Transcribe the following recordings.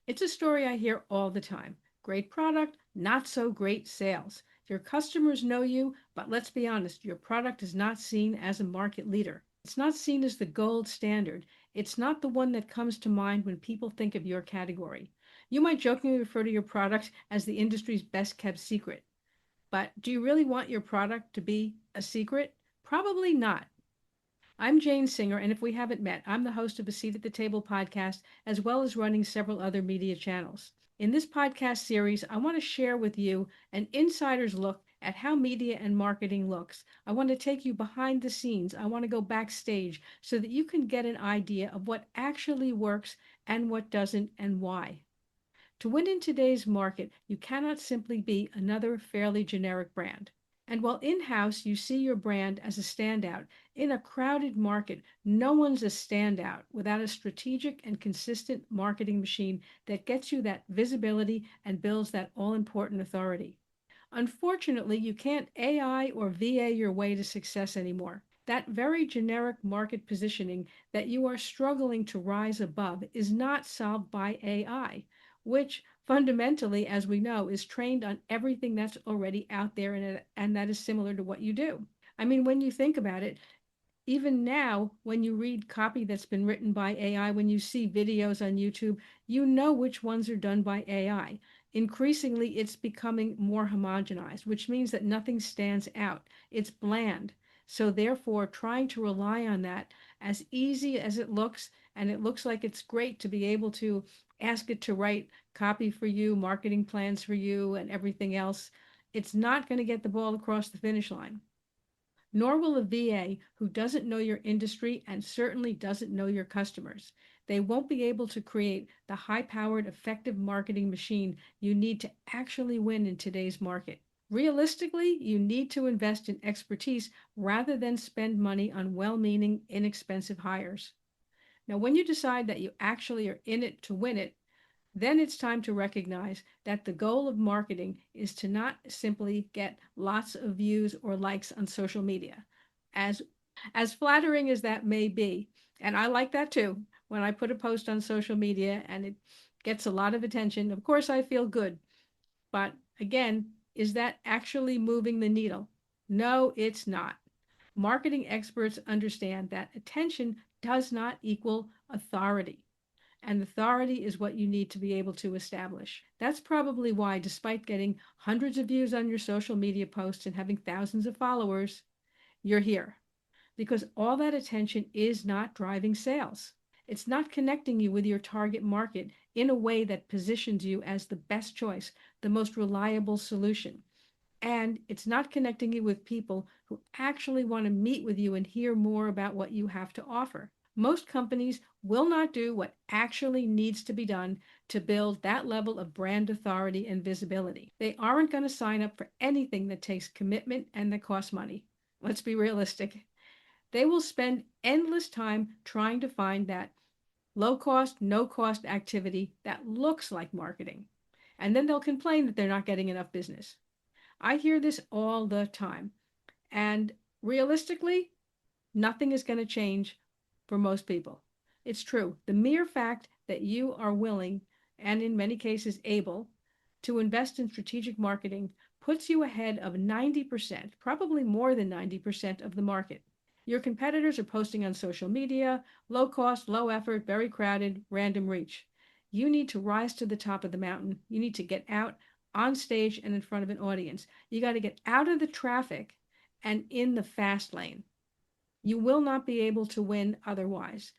It's a story I hear all the time. Great product, not so great sales. Your customers know you, but let's be honest, your product is not seen as a market leader. It's not seen as the gold standard. It's not the one that comes to mind when people think of your category. You might jokingly refer to your product as the industry's best kept secret. But do you really want your product to be a secret? Probably not. I'm Jane Singer, and if we haven't met, I'm the host of a Seat at the Table podcast, as well as running several other media channels. In this podcast series, I want to share with you an insider's look at how media and marketing looks. I want to take you behind the scenes. I want to go backstage so that you can get an idea of what actually works and what doesn't and why. To win in today's market, you cannot simply be another fairly generic brand. And while in house you see your brand as a standout, in a crowded market, no one's a standout without a strategic and consistent marketing machine that gets you that visibility and builds that all important authority. Unfortunately, you can't AI or VA your way to success anymore. That very generic market positioning that you are struggling to rise above is not solved by AI, which fundamentally, as we know, is trained on everything that's already out there and that is similar to what you do. I mean, when you think about it, even now, when you read copy that's been written by AI, when you see videos on YouTube, you know which ones are done by AI. Increasingly, it's becoming more homogenized, which means that nothing stands out. It's bland. So, therefore, trying to rely on that, as easy as it looks, and it looks like it's great to be able to ask it to write copy for you, marketing plans for you, and everything else, it's not going to get the ball across the finish line. Nor will a VA who doesn't know your industry and certainly doesn't know your customers. They won't be able to create the high powered, effective marketing machine you need to actually win in today's market. Realistically, you need to invest in expertise rather than spend money on well meaning, inexpensive hires. Now, when you decide that you actually are in it to win it, then it's time to recognize that the goal of marketing is to not simply get lots of views or likes on social media. As as flattering as that may be, and I like that too. When I put a post on social media and it gets a lot of attention, of course I feel good. But again, is that actually moving the needle? No, it's not. Marketing experts understand that attention does not equal authority, and authority is what you need to be able to establish. That's probably why, despite getting hundreds of views on your social media posts and having thousands of followers, you're here. Because all that attention is not driving sales. It's not connecting you with your target market in a way that positions you as the best choice, the most reliable solution. And it's not connecting you with people who actually want to meet with you and hear more about what you have to offer. Most companies will not do what actually needs to be done to build that level of brand authority and visibility. They aren't going to sign up for anything that takes commitment and that costs money. Let's be realistic. They will spend endless time trying to find that low cost, no cost activity that looks like marketing. And then they'll complain that they're not getting enough business. I hear this all the time. And realistically, nothing is going to change for most people. It's true. The mere fact that you are willing, and in many cases able, to invest in strategic marketing puts you ahead of 90%, probably more than 90% of the market. Your competitors are posting on social media, low cost, low effort, very crowded, random reach. You need to rise to the top of the mountain. You need to get out on stage and in front of an audience. You got to get out of the traffic and in the fast lane. You will not be able to win otherwise.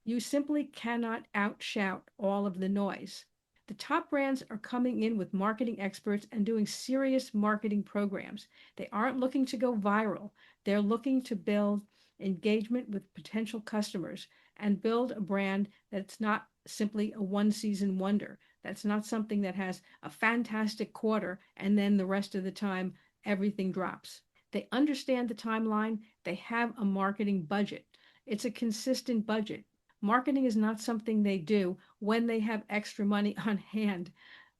You simply cannot outshout all of the noise. The top brands are coming in with marketing experts and doing serious marketing programs. They aren't looking to go viral. They're looking to build engagement with potential customers and build a brand that's not simply a one season wonder. That's not something that has a fantastic quarter and then the rest of the time everything drops. They understand the timeline. They have a marketing budget. It's a consistent budget. Marketing is not something they do when they have extra money on hand.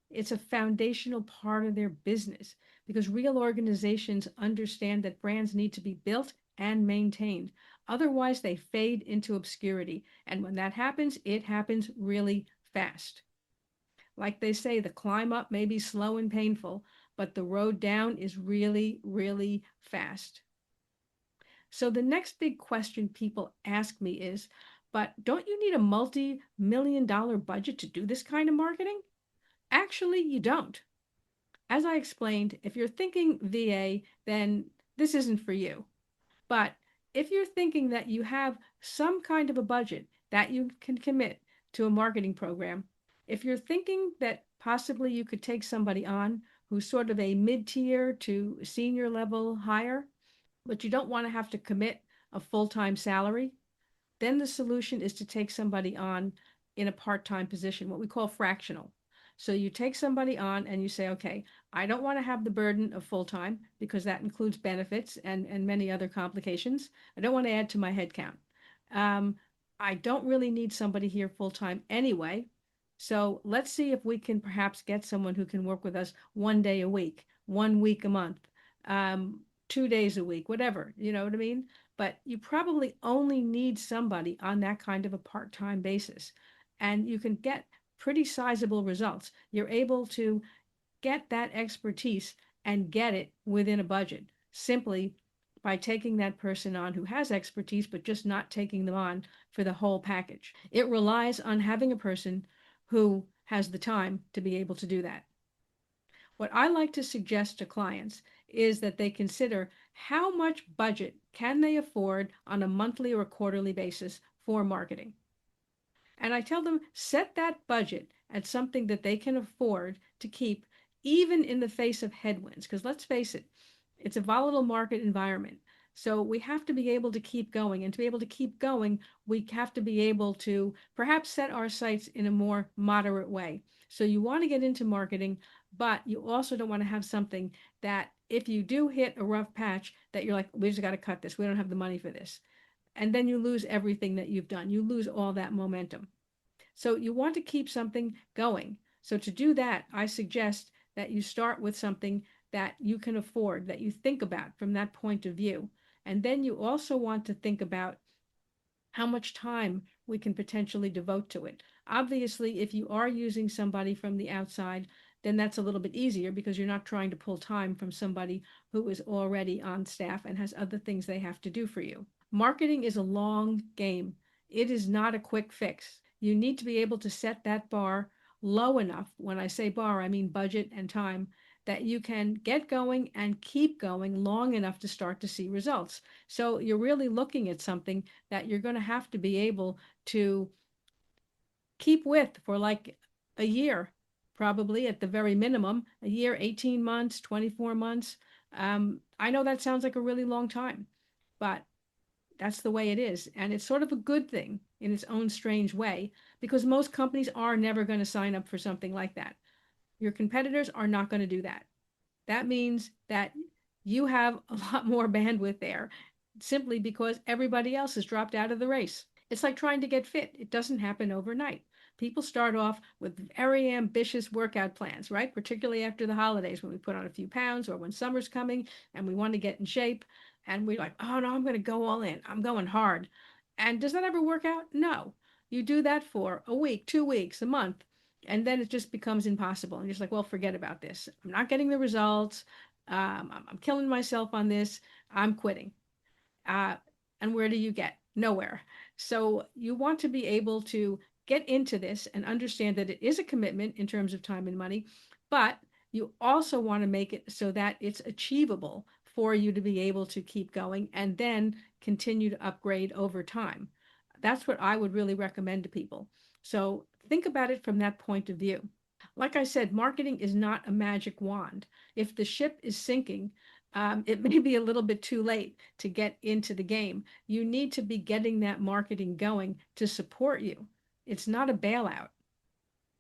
It's a foundational part of their business because real organizations understand that brands need to be built and maintained. Otherwise, they fade into obscurity. And when that happens, it happens really fast. Like they say, the climb up may be slow and painful, but the road down is really, really fast. So the next big question people ask me is, but don't you need a multi-million-dollar budget to do this kind of marketing? Actually, you don't. As I explained, if you're thinking VA, then this isn't for you. But if you're thinking that you have some kind of a budget that you can commit to a marketing program, if you're thinking that possibly you could take somebody on who's sort of a mid-tier to senior level hire, but you don't want to have to commit a full-time salary, then the solution is to take somebody on in a part-time position, what we call fractional. So you take somebody on and you say, okay, I don't want to have the burden of full-time because that includes benefits and many other complications. I don't want to add to my headcount. Um, I don't really need somebody here full-time anyway. So let's see if we can perhaps get someone who can work with us 1 day a week, 1 week a month, 2 days a week, whatever, you know what I mean? But you probably only need somebody on that kind of a part-time basis. And you can get pretty sizable results. You're able to get that expertise and get it within a budget simply by taking that person on who has expertise, but just not taking them on for the whole package. It relies on having a person who has the time to be able to do that. What I like to suggest to clients is that they consider how much budget can they afford on a monthly or a quarterly basis for marketing. And I tell them set that budget at something that they can afford to keep even in the face of headwinds. Because let's face it, it's a volatile market environment. So we have to be able to keep going. And to be able to keep going, we have to be able to perhaps set our sights in a more moderate way. So you want to get into marketing, but you also don't want to have something that if you do hit a rough patch, that you're like, we just got to cut this. We don't have the money for this. And then you lose everything that you've done. You lose all that momentum. So you want to keep something going. So to do that, I suggest that you start with something that you can afford, that you think about from that point of view. And then you also want to think about how much time we can potentially devote to it. Obviously, if you are using somebody from the outside, then that's a little bit easier because you're not trying to pull time from somebody who is already on staff and has other things they have to do for you. Marketing is a long game. It is not a quick fix. You need to be able to set that bar low enough. When I say bar, I mean budget and time, that you can get going and keep going long enough to start to see results. So you're really looking at something that you're going to have to be able to keep with for like a year, probably at the very minimum, a year, 18 months, 24 months. I know that sounds like a really long time, but that's the way it is. And it's sort of a good thing in its own strange way because most companies are never going to sign up for something like that. Your competitors are not going to do that. That means that you have a lot more bandwidth there simply because everybody else has dropped out of the race. It's like trying to get fit. It doesn't happen overnight. People start off with very ambitious workout plans, right? Particularly after the holidays when we put on a few pounds or when summer's coming and we want to get in shape and we're like, oh no, I'm going to go all in. I'm going hard. And does that ever work out? No. You do that for a week, 2 weeks, a month, and then it just becomes impossible. And you're just like, well, forget about this. I'm not getting the results. I'm killing myself on this. I'm quitting. Uh, and where do you get? Nowhere. So you want to be able to get into this and understand that it is a commitment in terms of time and money, but you also want to make it so that it's achievable for you to be able to keep going and then continue to upgrade over time. That's what I would really recommend to people. So think about it from that point of view. Like I said, marketing is not a magic wand. If the ship is sinking, it may be a little bit too late to get into the game. You need to be getting that marketing going to support you. It's not a bailout.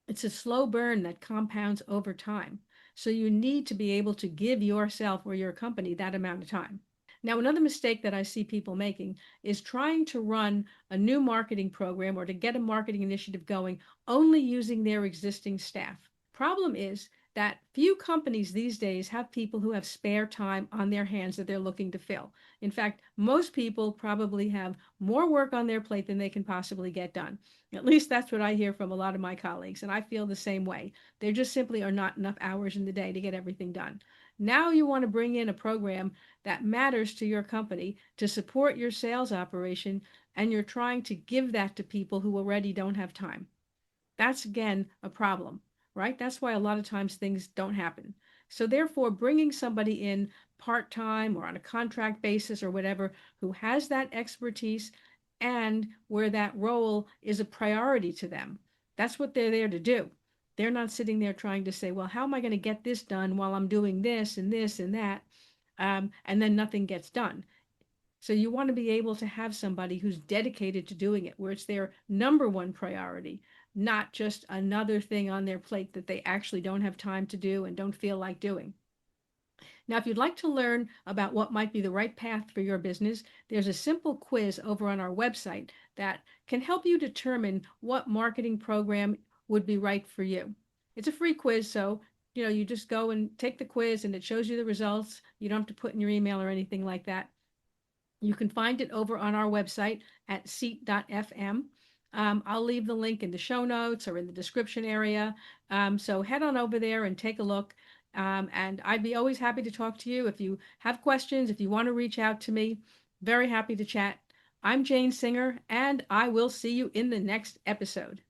It's a slow burn that compounds over time. So you need to be able to give yourself or your company that amount of time. Now, another mistake that I see people making is trying to run a new marketing program or to get a marketing initiative going only using their existing staff. Problem is that few companies these days have people who have spare time on their hands that they're looking to fill. In fact, most people probably have more work on their plate than they can possibly get done. At least that's what I hear from a lot of my colleagues, and I feel the same way. There just simply are not enough hours in the day to get everything done. Now you want to bring in a program that matters to your company to support your sales operation, and you're trying to give that to people who already don't have time. That's again a problem, right? That's why a lot of times things don't happen. So, therefore, bringing somebody in part time or on a contract basis or whatever who has that expertise and where that role is a priority to them, that's what they're there to do. They're not sitting there trying to say, well, how am I going to get this done while I'm doing this and this and that? And then nothing gets done. So you want to be able to have somebody who's dedicated to doing it, where it's their number one priority, not just another thing on their plate that they actually don't have time to do and don't feel like doing. Now, if you'd like to learn about what might be the right path for your business, there's a simple quiz over on our website that can help you determine what marketing program would be right for you. It's a free quiz, so you just go and take the quiz and it shows you the results. You don't have to put in your email or anything like that. You can find it over on our website at seat.fm. I'll leave the link in the show notes or in the description area. So head on over there and take a look. And I'd be always happy to talk to you if you have questions, if you want to reach out to me. Very happy to chat. I'm Jane Singer, and I will see you in the next episode.